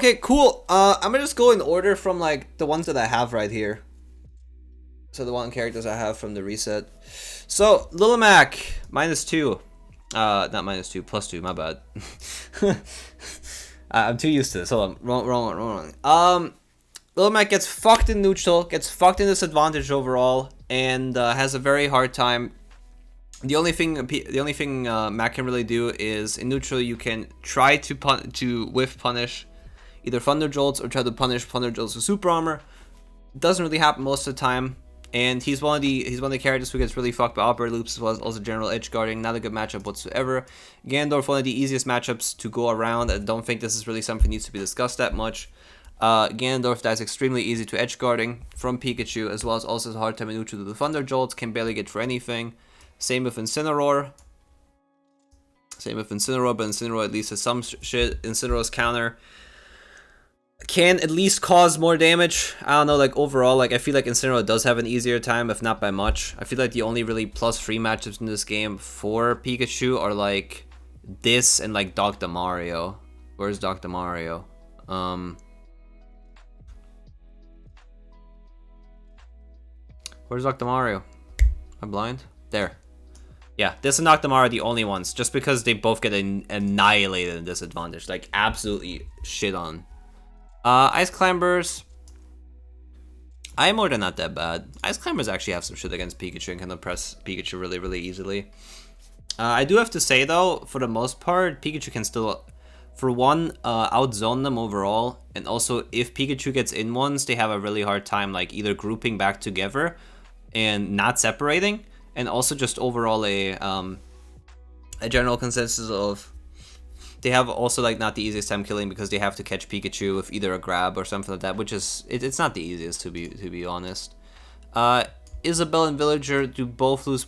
Okay, cool. I'm gonna just go in order from like the ones that I have right here. So the one characters I have from the reset. So Lil Mac, -2. Not -2, +2, my bad. I'm too used to this. Hold on. Wrong. Lil Mac gets fucked in neutral, gets fucked in disadvantage overall, and has a very hard time. The only thing Mac can really do is in neutral you can try to whiff punish either Thunder Jolts or try to punish Thunder Jolts with Super Armor. Doesn't really happen most of the time, and he's one of the characters who gets really fucked by operator loops as well as also general edge guarding. Not a good matchup whatsoever. Ganondorf, one of the easiest matchups to go around. I don't think this is really something that needs to be discussed that much. Ganondorf, that's extremely easy to edge guarding from Pikachu, as well as also has a hard time in neutral to the Thunder Jolts, can barely get for anything. Same with Incineroar. But Incineroar at least has some shit. Incineroar's counter can at least cause more damage. I don't know, like overall, like I feel like Incineroar does have an easier time, if not by much. I feel like the only really +3 matchups in this game for Pikachu are like this and like Dr. Mario. Where's Dr. Mario? Where's Dr. Mario? I'm blind. There. Yeah, this and Dr. Mario are the only ones, just because they both get annihilated in disadvantage, like absolutely shit on. Ice Climbers, Imote are not that bad. Ice Climbers actually have some shit against Pikachu and can oppress Pikachu really, really easily. I do have to say though, for the most part, Pikachu can still, for one, outzone them overall, and also if Pikachu gets in ones, they have a really hard time like either grouping back together and not separating, and also just overall a general consensus of they have also like not the easiest time killing because they have to catch Pikachu with either a grab or something like that, which is it's not the easiest to be honest. Isabelle and Villager do both lose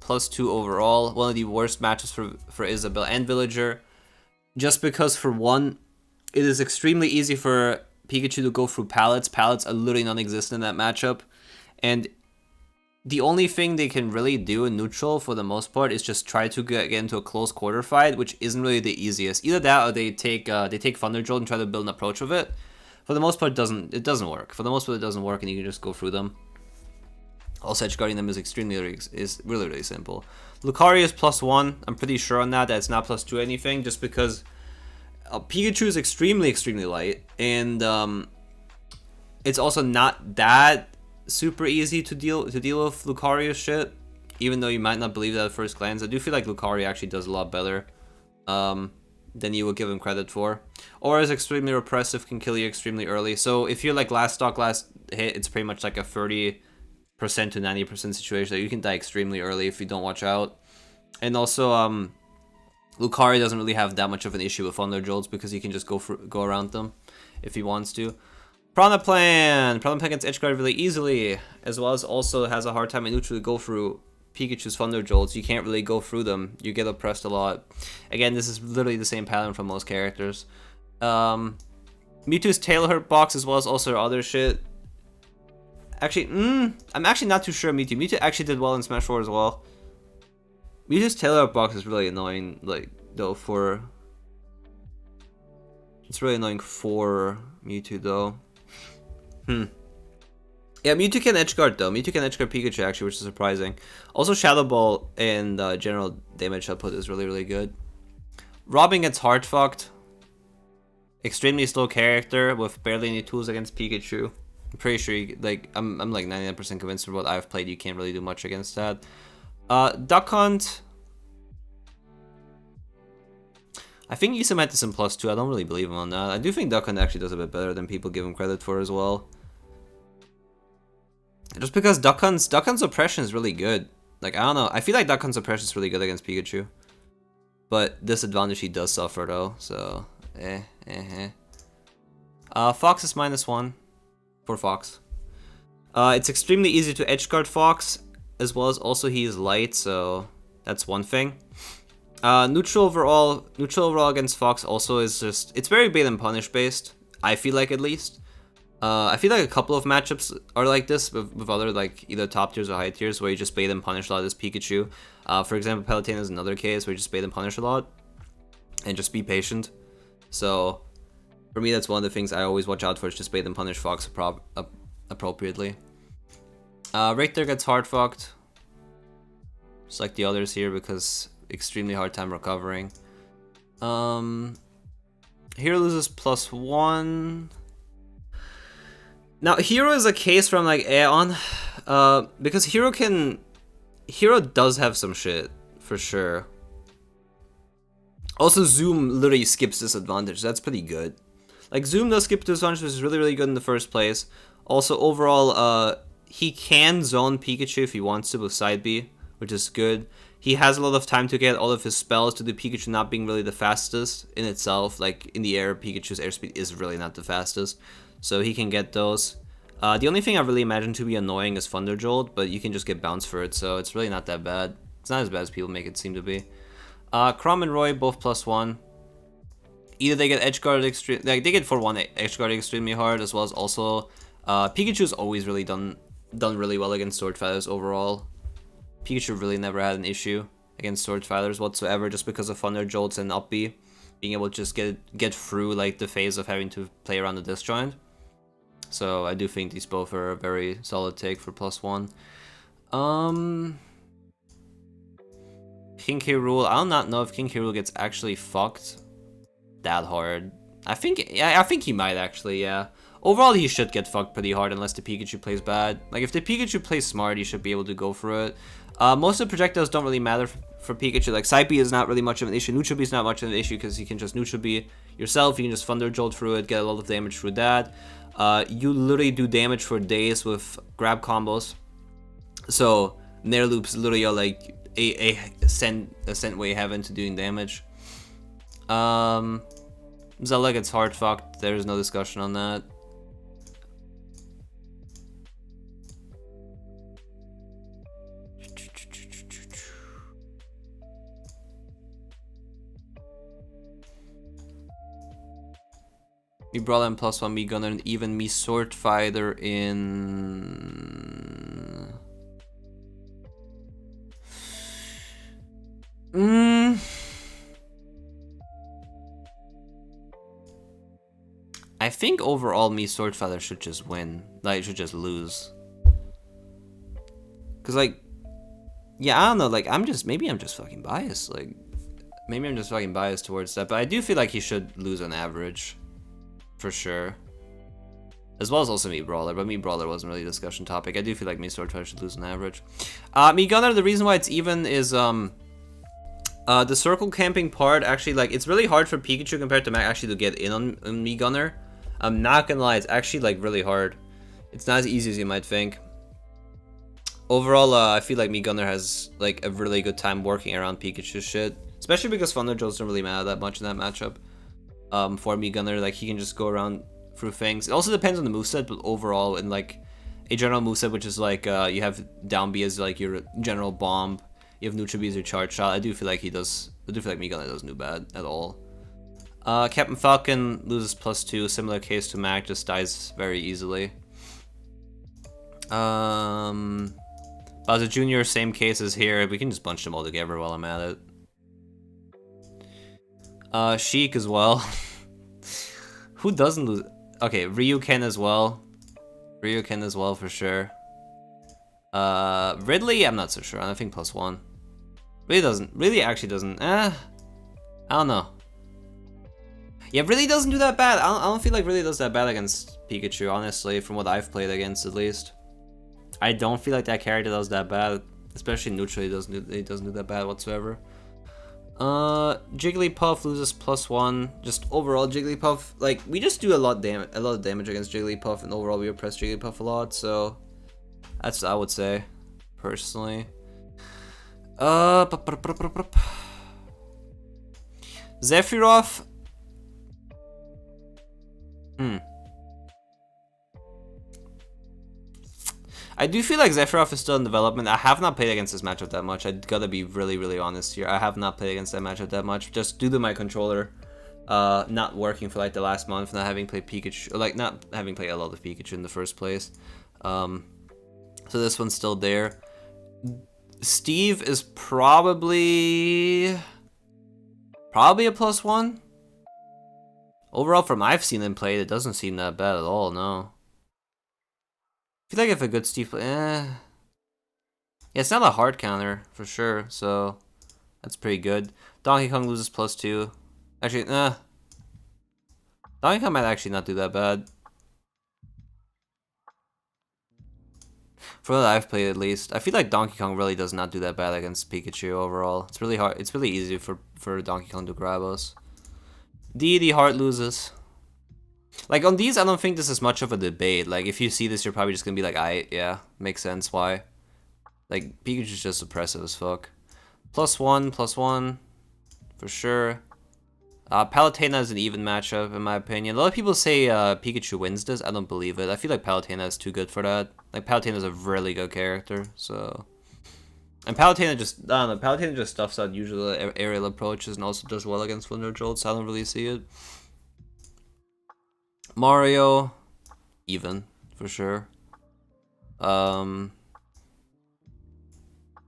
+2 overall. One of the worst matches for Isabelle and Villager, just because for one, it is extremely easy for Pikachu to go through pallets. Pallets are literally non-existent in that matchup, and the only thing they can really do in neutral for the most part is just try to get into a close quarter fight, which isn't really the easiest. Either that or they take Thunder Jolt and try to build an approach with it. For the most part, it doesn't work. For the most part, it doesn't work, and you can just go through them. Also, edge guarding them is really simple. Lucario is +1. I'm pretty sure on that it's not +2 anything, just because Pikachu is extremely light, and it's also not that super easy to deal with Lucario's shit, even though you might not believe that at first glance. I do feel like Lucario actually does a lot better than you would give him credit for, or is extremely repressive, can kill you extremely early. So if you're like last hit, it's pretty much like a 30% to 90% situation that you can die extremely early if you don't watch out. And also Lucario doesn't really have that much of an issue with Thunder Jolts because he can just go around them if he wants to. Piranha Plant gets edge guarded really easily, as well as also has a hard time in neutral to go through Pikachu's Thunder Jolts. You can't really go through them. You get oppressed a lot. Again, this is literally the same pattern for most characters. Mewtwo's Tail Hurt box, as well as also other shit. Actually, I'm actually not too sure Mewtwo. Mewtwo actually did well in Smash 4 as well. Mewtwo's Tail Hurt box is really annoying, like, though, it's really annoying for Mewtwo, though. Yeah, Mewtwo can edge guard though. Mewtwo can edge guard Pikachu actually, which is surprising. Also, Shadow Ball and general damage output is really good. Robin gets hard fucked. Extremely slow character with barely any tools against Pikachu. I'm pretty sure I'm like 99% convinced of what I've played. You can't really do much against that. Duck Hunt. I think Issa might have some +2. I don't really believe him on that. I do think Duck Hunt actually does a bit better than people give him credit for as well. Just because Duck Hunt's oppression is really good. Like, I don't know. I feel like Duck Hunt's oppression is really good against Pikachu. But disadvantage he does suffer though, so Fox is -1 for Fox. It's extremely easy to edge guard Fox, as well as also he is light, so that's one thing. Neutral overall against Fox also is just, it's very bait and punish based, I feel like, at least. I feel like a couple of matchups are like this with other like either top tiers or high tiers where you just bait and punish a lot as Pikachu. For example, Palutena is another case where you just bait and punish a lot and just be patient. So For me, that's one of the things I always watch out for, is just bait and punish Fox appropriately. Richter gets hard fucked. Just like the others here, because extremely hard time recovering. Hero loses +1. Now, Hero is a case from like Aeon, because Hero does have some shit, for sure. Also, Zoom literally skips disadvantage, that's pretty good. Like, Zoom does skip disadvantage, which is really, really good in the first place. Also, overall, he can zone Pikachu if he wants to with side B, which is good. He has a lot of time to get all of his spells to do Pikachu not being really the fastest in itself. Like, in the air, Pikachu's airspeed is really not the fastest. So he can get those. The only thing I really imagine to be annoying is Thunder Jolt, but you can just get bounce for it, so it's really not that bad. It's not as bad as people make it seem to be. Chrom and Roy both +1. Either they get edge guarded extreme, like they get 4-1 edge guarded extremely hard, as well as also Pikachu's always really done really well against Sword Fighters overall. Pikachu really never had an issue against Sword Fighters whatsoever, just because of Thunder Jolts and up B, being able to just get through like the phase of having to play around the disjoint. So I do think these both are a very solid take for +1. King K. Rool, I do not know if King K. Rool gets actually fucked that hard. I think he might actually, yeah. Overall, he should get fucked pretty hard unless the Pikachu plays bad. Like, if the Pikachu plays smart, he should be able to go for it. Most of the projectiles don't really matter for Pikachu. Like, Side B is not really much of an issue. Neutral B is not much of an issue because you can just Neutral B yourself. You can just Thunder Jolt through it, get a lot of damage through that. You literally do damage for days with grab combos. So, Nair Loops literally are like a cent way heaven to doing damage. Zelda gets hard fucked. There's no discussion on that. Me Brawler in +1, me Gunner, and even me Sword Fighter in... I think overall me Sword Fighter should just win. Like, should just lose. Cause like, yeah, I don't know, like maybe I'm just fucking biased. Like, maybe I'm just fucking biased towards that, but I do feel like he should lose on average. For sure. As well as also me Brawler, but me Brawler wasn't really a discussion topic. I do feel like me Sword Fighter should lose on average. Me Gunner, the reason why it's even is the circle camping part, actually, like, it's really hard for Pikachu compared to Mac actually to get in on me Gunner. I'm not gonna lie, it's actually like really hard. It's not as easy as you might think. Overall, I feel like me Gunner has like a really good time working around Pikachu's shit, especially because Thunder Jolts don't really matter that much in that matchup. For me Gunner, like, he can just go around through things. It also depends on the moveset, but overall, in like a general moveset, which is like you have down B as like your general bomb, you have neutral B as your charge shot. I do feel like me Gunner doesn't do bad at all. Captain Falcon loses +2, similar case to Mac, just dies very easily. Bowser Jr., same case as here. We can just bunch them all together while I'm at it. Sheik as well. Who doesn't lose? Okay, Ryu can as well. Ryu can as well for sure. Ridley, I'm not so sure. I think +1. Really actually doesn't. I don't know. Yeah, really doesn't do that bad. I don't feel like really does that bad against Pikachu, honestly, from what I've played against at least. I don't feel like that character does that bad, especially neutrally. He doesn't do that bad whatsoever. Jigglypuff loses +1. Just overall Jigglypuff, like, we just do a lot of damage against Jigglypuff, and overall we oppress Jigglypuff a lot. So that's what I would say, personally. Sephiroth. I do feel like Sephiroth is still in development. I have not played against this matchup that much. I gotta be really, really honest here. I have not played against that matchup that much, just due to my controller not working for like the last month, not having played Pikachu, like not having played a lot of Pikachu in the first place. So this one's still there. Steve is probably a +1. Overall, from I've seen him play, it doesn't seem that bad at all, no. I feel like if a good Steve yeah, it's not a hard counter, for sure, so that's pretty good. Donkey Kong loses +2. Actually, Donkey Kong might actually not do that bad. For what I've played, at least. I feel like Donkey Kong really does not do that bad against Pikachu overall. It's really hard. It's really easy for Donkey Kong to grab us. Deity Heart loses. Like, on these, I don't think this is much of a debate. Like, if you see this, you're probably just gonna be like, yeah, makes sense, why? Like, Pikachu's just oppressive as fuck. +1, for sure. Palutena is an even matchup, in my opinion. A lot of people say Pikachu wins this. I don't believe it. I feel like Palutena is too good for that. Like, Palutena is a really good character, so... And Palutena just, I don't know, Palutena just stuffs out usual aerial approaches and also does well against Thunder Jolt, so I don't really see it. Mario, even, for sure.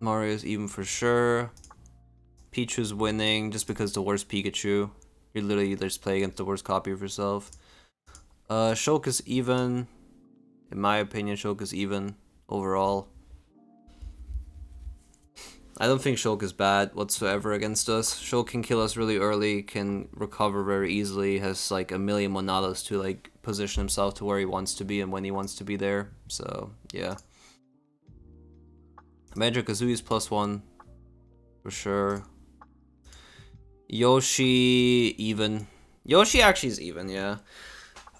Mario's even for sure. Pichu's winning just because the worst Pikachu. You're literally just playing against the worst copy of yourself. Shulk is even. In my opinion, Shulk is even overall. I don't think Shulk is bad whatsoever against us. Shulk can kill us really early, can recover very easily, has like a million monadas to like position himself to where he wants to be and when he wants to be there. So, yeah. Banjo-Kazooie is +1 for sure. Yoshi even. Yoshi actually is even, yeah.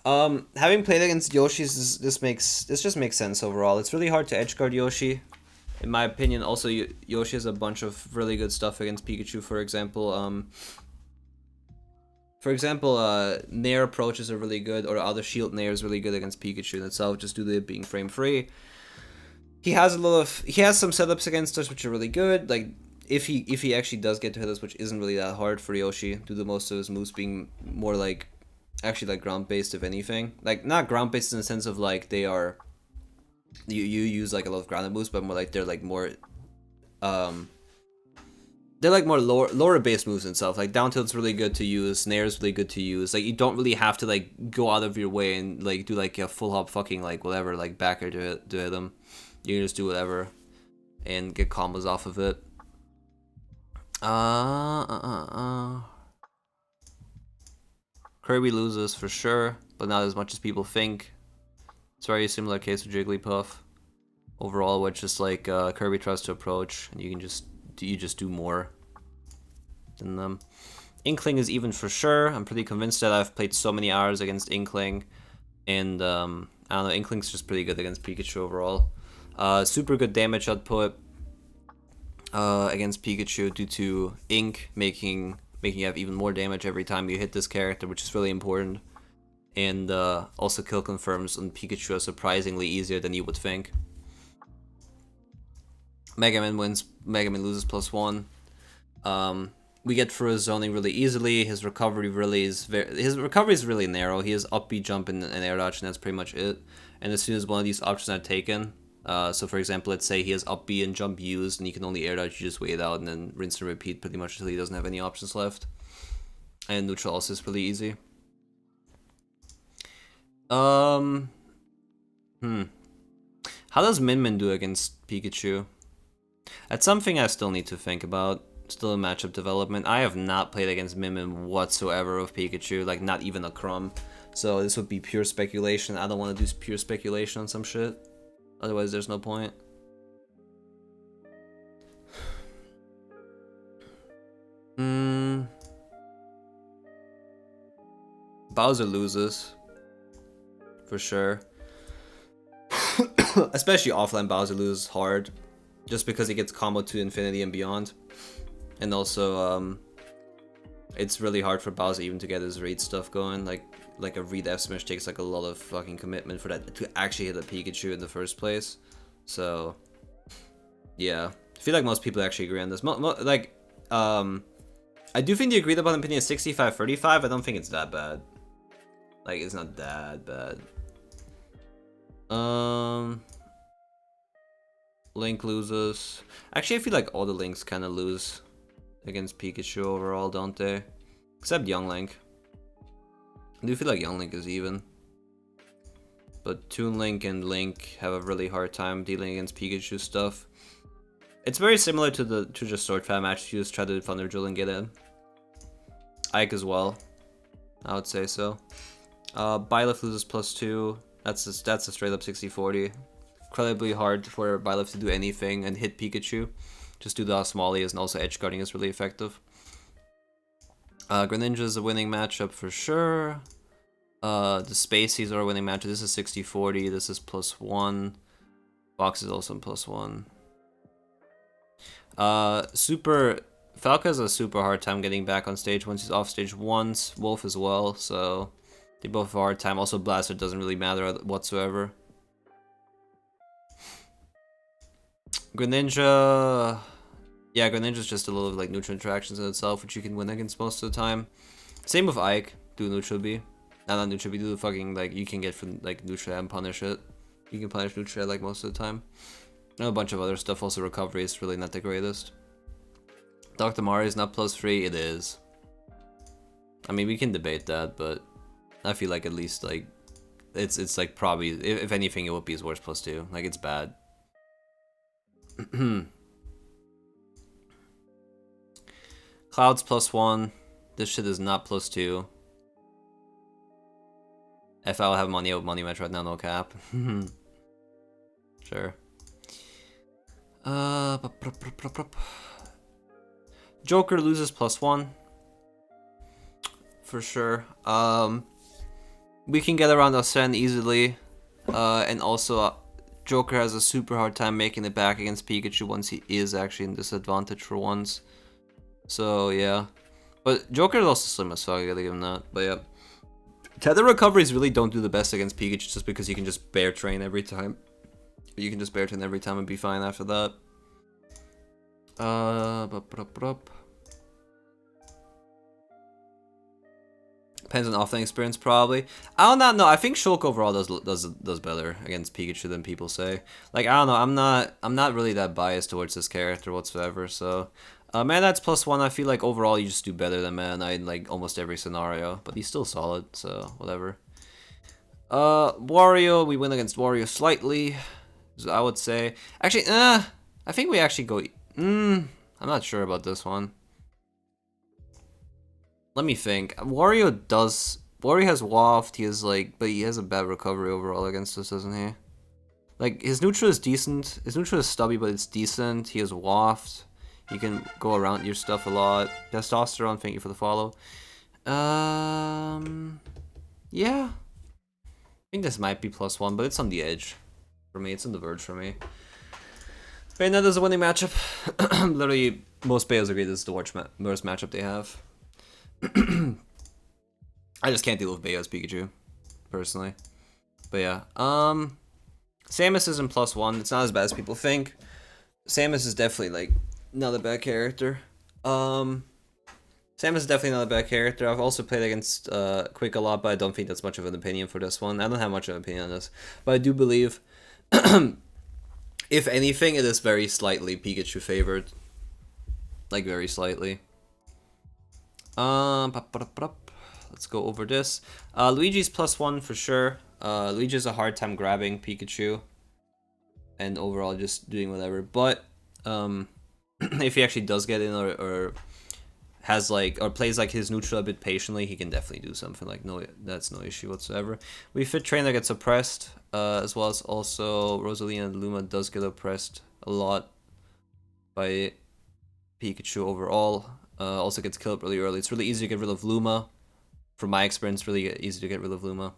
Having played against Yoshi's, this just makes sense overall. It's really hard to edgeguard Yoshi, in my opinion. Also, Yoshi has a bunch of really good stuff against Pikachu. For example, Nair approaches are really good, or other shield Nair is really good against Pikachu in itself, just due to it being frame free. He has some setups against us which are really good. Like if he actually does get to hit us, which isn't really that hard for Yoshi, due to most of his moves being more like actually like ground based, if anything. Like not ground based in the sense of like they are you use like a lot of grounded moves, but more like they're like more lower based moves and stuff. Like down tilt's really good to use, snare's really good to use. Like you don't really have to like go out of your way and like do like a full hop fucking like whatever like backer to hit them. You can just do whatever and get combos off of it. Kirby loses for sure, but not as much as people think. It's very similar case with Jigglypuff. Overall, which just like Kirby tries to approach, and you just do more than them. Inkling is even for sure. I'm pretty convinced that I've played so many hours against Inkling, and I don't know, Inkling's just pretty good against Pikachu overall. Super good damage output against Pikachu due to Ink making you have even more damage every time you hit this character, which is really important. And also kill confirms on Pikachu are surprisingly easier than you would think. Mega Man wins. Mega Man loses +1. We get through his zoning really easily. His recovery is really narrow. He has up B, jump, and air dodge, and that's pretty much it. And as soon as one of these options are taken, so for example, let's say he has up B and jump used, and he can only air dodge. You just wait it out and then rinse and repeat pretty much until he doesn't have any options left. And neutral also is pretty easy. How does Min Min do against Pikachu? That's something I still need to think about. Still in matchup development. I have not played against Min Min whatsoever with Pikachu, like not even a crumb. So this would be pure speculation. I don't want to do pure speculation on some shit. Otherwise, there's no point. Bowser loses. For sure. Especially offline, Bowser loses hard. Just because he gets combo to infinity and beyond. And also, it's really hard for Bowser even to get his read stuff going. Like a read F smash takes like a lot of fucking commitment for that to actually hit a Pikachu in the first place. So, yeah. I feel like most people actually agree on this. I do think the agreed upon opinion is 65-35. I don't think it's that bad. Like, it's not that bad. Link loses. Actually, I feel like all the Links kind of lose against Pikachu overall, don't they? Except Young Link. I do feel like Young Link is even. But Toon Link and Link have a really hard time dealing against Pikachu stuff. It's very similar to the just Sword Fight match. You just try to Thunder Drill and get in. Ike as well, I would say so. Byleth loses +2. That's a straight up 60-40. Incredibly hard for Byleth to do anything and hit Pikachu. Just do the Osmoleus, and also edge guarding is really effective. Greninja is a winning matchup for sure. The Spaceys are a winning matchup. This is 60-40. This is +1. Fox is also +1. Falcon has a super hard time getting back on stage once he's off stage once. Wolf as well, so they both have a hard time. Also, Blaster doesn't really matter whatsoever. Greninja... Yeah, Greninja's just a little like neutral interactions in itself, which you can win against most of the time. Same with Ike. Do neutral B. Not neutral B, do the fucking, like, you can get from, like, neutral and punish it. You can punish neutral like most of the time. And a bunch of other stuff. Also, recovery is really not the greatest. Dr. Mario is not +3. It is. I mean, we can debate that, but I feel like at least, like, it's like probably, if anything, it would be his worst +2. Like, it's bad. Cloud's +1. This shit is not +2. If I would have money, I would money match right now, no cap. Sure. Joker loses +1. For sure. We can get around Asen easily. And also, Joker has a super hard time making it back against Pikachu once he is actually in disadvantage for once. So, yeah. But Joker is also slim as fuck, I gotta give him that. But yeah. Tether recoveries really don't do the best against Pikachu just because you can just bear train every time. You can just bear train every time and be fine after that. Depends on offline experience, probably. I don't know. I think Shulk overall does better against Pikachu than people say. Like, I don't know. I'm not really that biased towards this character whatsoever. So, Man Knight's +1. I feel like overall you just do better than Man Knight in like almost every scenario, but he's still solid. So whatever. Wario, we win against Wario slightly. So I would say, actually, I think we actually go. I'm not sure about this one. Let me think. Wario has Waft, he has like, but he has a bad recovery overall against us, doesn't he? Like, his neutral is decent. His neutral is stubby, but it's decent. He has Waft. You can go around your stuff a lot. Testosterone, thank you for the follow. Yeah. I think this might be +1, but it's on the edge for me. It's on the verge for me. Bayonetta is a winning matchup. Literally, most Bayos agree this is the worst matchup they have. I just can't deal with Bayos Pikachu, personally. But yeah, Samus isn't +1. It's not as bad as people think. Samus is definitely like not a bad character. Samus is definitely not a bad character. I've also played against Quick a lot, but I don't think that's much of an opinion for this one. I don't have much of an opinion on this, but I do believe, if anything, it is very slightly Pikachu favored. Like very slightly. Let's go over this. Luigi's +1 for sure. Luigi has a hard time grabbing Pikachu, and overall just doing whatever. But if he actually does get in or has like or plays like his neutral a bit patiently, he can definitely do something. Like that's no issue whatsoever. We Fit Trainer gets oppressed, as well as also Rosalina and Luma does get oppressed a lot by Pikachu overall. Also gets killed really early. It's really easy to get rid of Luma. From my experience, really easy to get rid of Luma.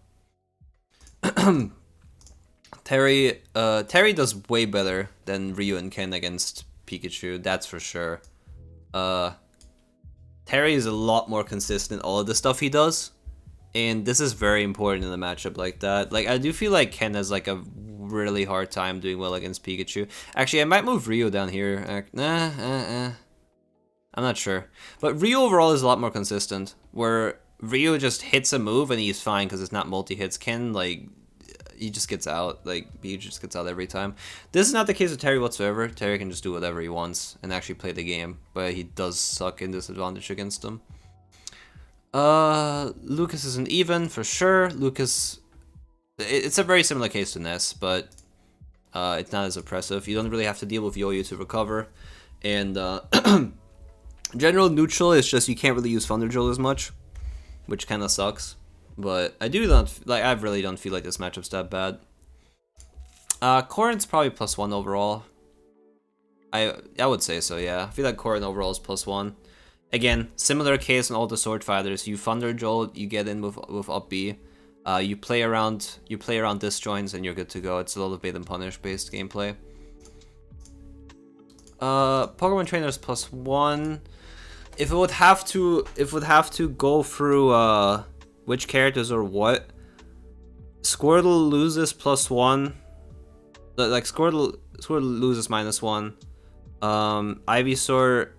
Terry does way better than Ryu and Ken against Pikachu, that's for sure. Terry is a lot more consistent in all of the stuff he does, and this is very important in a matchup like that. Like, I do feel like Ken has like a really hard time doing well against Pikachu. Actually, I might move Ryu down here. I'm not sure. But Ryu overall is a lot more consistent, where Ryu just hits a move and he's fine because it's not multi-hits. Ken, like, he just gets out. Like, he just gets out every time. This is not the case with Terry whatsoever. Terry can just do whatever he wants and actually play the game, but he does suck in disadvantage against him. Lucas is an even for sure. Lucas, it's a very similar case to Ness, but it's not as oppressive. You don't really have to deal with Yo-Yo to recover, and general neutral is just you can't really use Thunder Jolt as much, which kind of sucks. But I really don't feel like this matchup's that bad. Corrin's probably +1 overall. I would say so, yeah. I feel like Corrin overall is +1. Again, similar case on all the sword fighters. You Thunder Jolt, you get in with up B. You play around disjoints and you're good to go. It's a lot of bait and punish based gameplay. Pokemon Trainers +1. If it would have to go through which characters or what, Squirtle loses +1. Like Squirtle loses -1. Ivysaur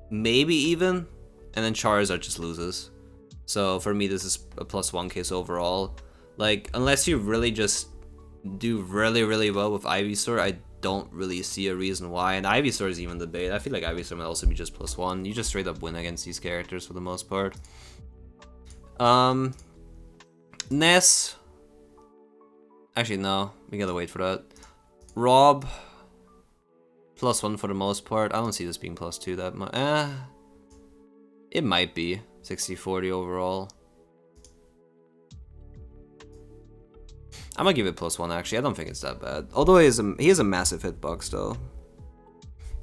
maybe even, and then Charizard just loses. So for me, this is a +1 case overall. Like, unless you really just do really well with Ivysaur, I don't really see a reason why. And Ivysaur is even the bait. I feel like Ivysaur might also be just +1. You just straight up win against these characters for the most part. Ness. Actually, no. We gotta wait for that. Rob. +1 for the most part. I don't see this being +2 that much. It might be 60-40 overall. I'm gonna give it +1 actually. I don't think it's that bad. Although he has a massive hitbox though.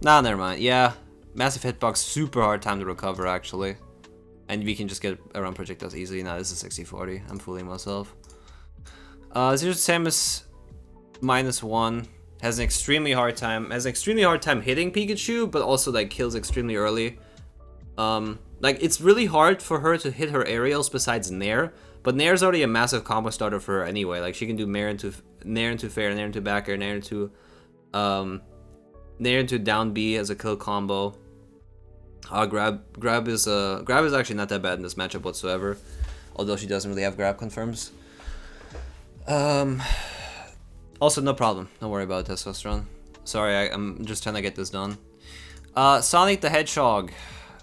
Nah, never mind. Yeah, massive hitbox, super hard time to recover actually. And we can just get around projectiles easily. Nah, this is 60-40. I'm fooling myself. Zero Samus -1. Has an extremely hard time hitting Pikachu, but also like kills extremely early. Like it's really hard for her to hit her aerials besides Nair, but Nair's already a massive combo starter for her anyway. Like she can do Nair into fair, Nair into back air, Nair into down B as a kill combo. Grab is actually not that bad in this matchup whatsoever, although she doesn't really have grab confirms. Also, no problem. Don't worry about testosterone. Sorry, I'm just trying to get this done. Sonic the Hedgehog,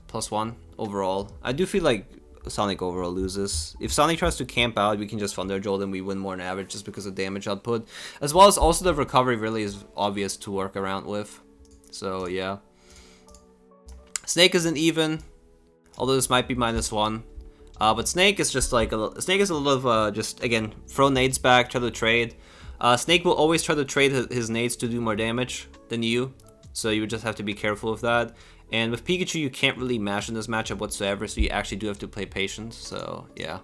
+1 overall. I do feel like Sonic overall loses. If Sonic tries to camp out, we can just Thunder Jolt and we win more on average just because of damage output. As well as also the recovery really is obvious to work around with. So, yeah. Snake is an even, although this might be -1. But Snake is just like, Snake is a little of, just, again, throw nades back, try to trade. Snake will always try to trade his nades to do more damage than you, so you would just have to be careful with that. And with Pikachu, you can't really mash in this matchup whatsoever, so you actually do have to play patient, so yeah.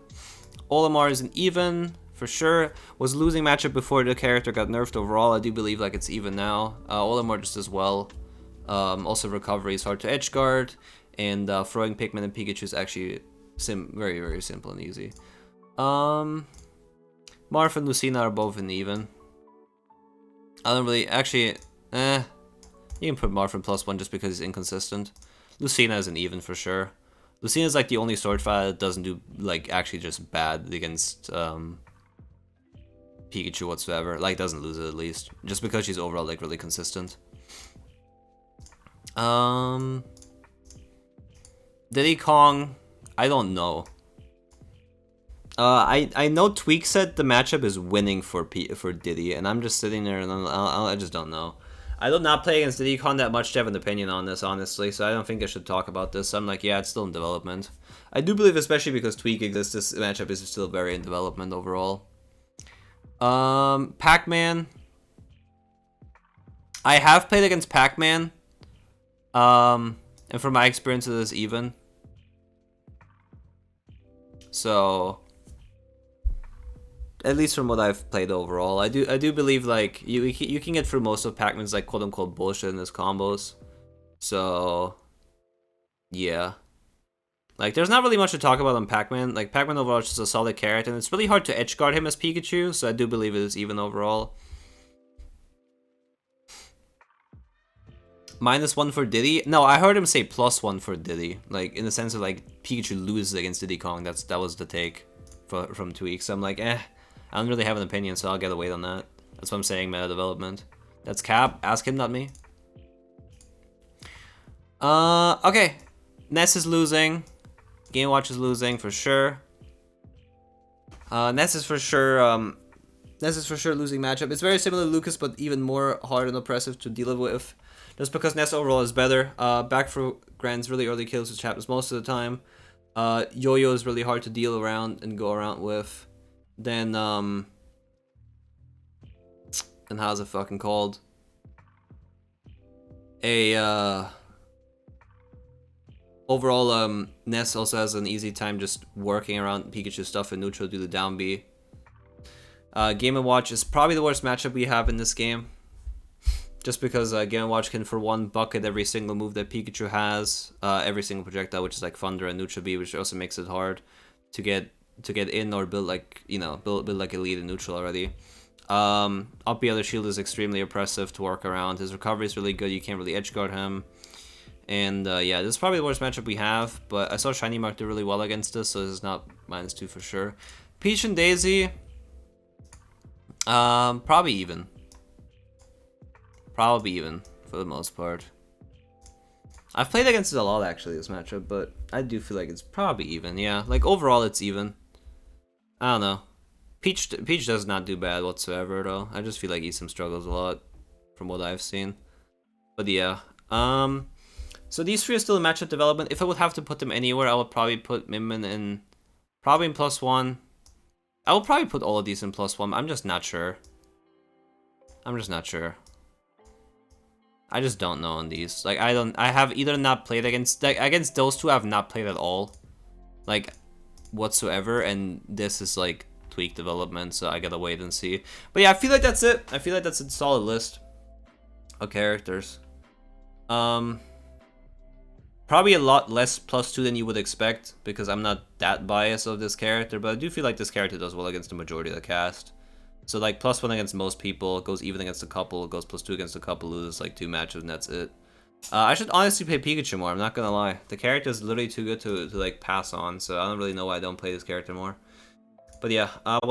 Olimar is an even, for sure. Was losing matchup before the character got nerfed overall. I do believe like it's even now. Olimar just as well. Also recovery is hard to edge guard, and throwing Pikmin and Pikachu is actually very, very simple and easy. Marth and Lucina are both an even. I don't really, actually, you can put Marth in +1 just because he's inconsistent. Lucina is an even for sure. Lucina is like the only sword fighter that doesn't do, like, actually just bad against Pikachu whatsoever. Like, doesn't lose it at least. Just because she's overall, like, really consistent. Diddy Kong, I don't know. I know Tweak said the matchup is winning for Diddy, and I'm just sitting there and I just don't know. I do not play against Diddy Kong that much to have an opinion on this, honestly, so I don't think I should talk about this. I'm like, yeah, it's still in development. I do believe, especially because Tweak exists, this matchup is still very in development overall. Pac-Man. I have played against Pac-Man, and from my experience, it is even. So, at least from what I've played overall, I do believe like you can get through most of Pac-Man's like quote unquote bullshit in his combos. So yeah, like there's not really much to talk about on Pac-Man. Like Pac-Man overall is just a solid character, and it's really hard to edge guard him as Pikachu. So I do believe it is even overall. -1 for Diddy. No, I heard him say +1 for Diddy. Like in the sense of like Pikachu loses against Diddy Kong. That was the take from Tweak. So I'm like, I don't really have an opinion, so I'll gotta wait on that. That's what I'm saying, meta development. That's Cap. Ask him, not me. Okay. Ness is losing. Game Watch is losing for sure. Ness is for sure. Ness is for sure losing matchup. It's very similar to Lucas, but even more hard and oppressive to deal with. Just because Ness overall is better. Back for Grand's really early kills, which happens most of the time. Yo-Yo is really hard to deal around and go around with. Then how's it fucking called? Overall, Ness also has an easy time just working around Pikachu stuff in neutral due to down B. Game & Watch is probably the worst matchup we have in this game. Just because Game & Watch can, for one, bucket every single move that Pikachu has. Every single projectile, which is like Thunder and Neutral B, which also makes it hard to get in or build like, you know, build like a lead in neutral already. Up B other shield is extremely oppressive to work around. His recovery is really good, you can't really edge guard him. And yeah, this is probably the worst matchup we have, but I saw Shiny Mark do really well against this, so this is not -2 for sure. Peach and Daisy, probably even. Probably even, for the most part. I've played against it a lot, actually, this matchup, but I do feel like it's probably even, yeah. Like, overall, it's even. I don't know. Peach does not do bad whatsoever, though. I just feel like Easam struggles a lot, from what I've seen. But yeah, so these three are still in matchup development. If I would have to put them anywhere, I would probably put Minmin in, probably in +1. I will probably put all of these in +1. I'm just not sure. I'm just not sure. I just don't know on these. Like, I have either not played against, like, against those two, I have not played at all. Like, whatsoever, and this is, like, tweak development, so I gotta wait and see. But yeah, I feel like that's it. I feel like that's a solid list of characters. Probably a lot less +2 than you would expect, because I'm not that biased of this character, but I do feel like this character does well against the majority of the cast. So like +1 against most people, goes even against a couple, goes +2 against a couple, loses like 2 matches, and that's it. I should honestly play Pikachu more, I'm not gonna lie. The character is literally too good to like pass on, so I don't really know why I don't play this character more. But yeah,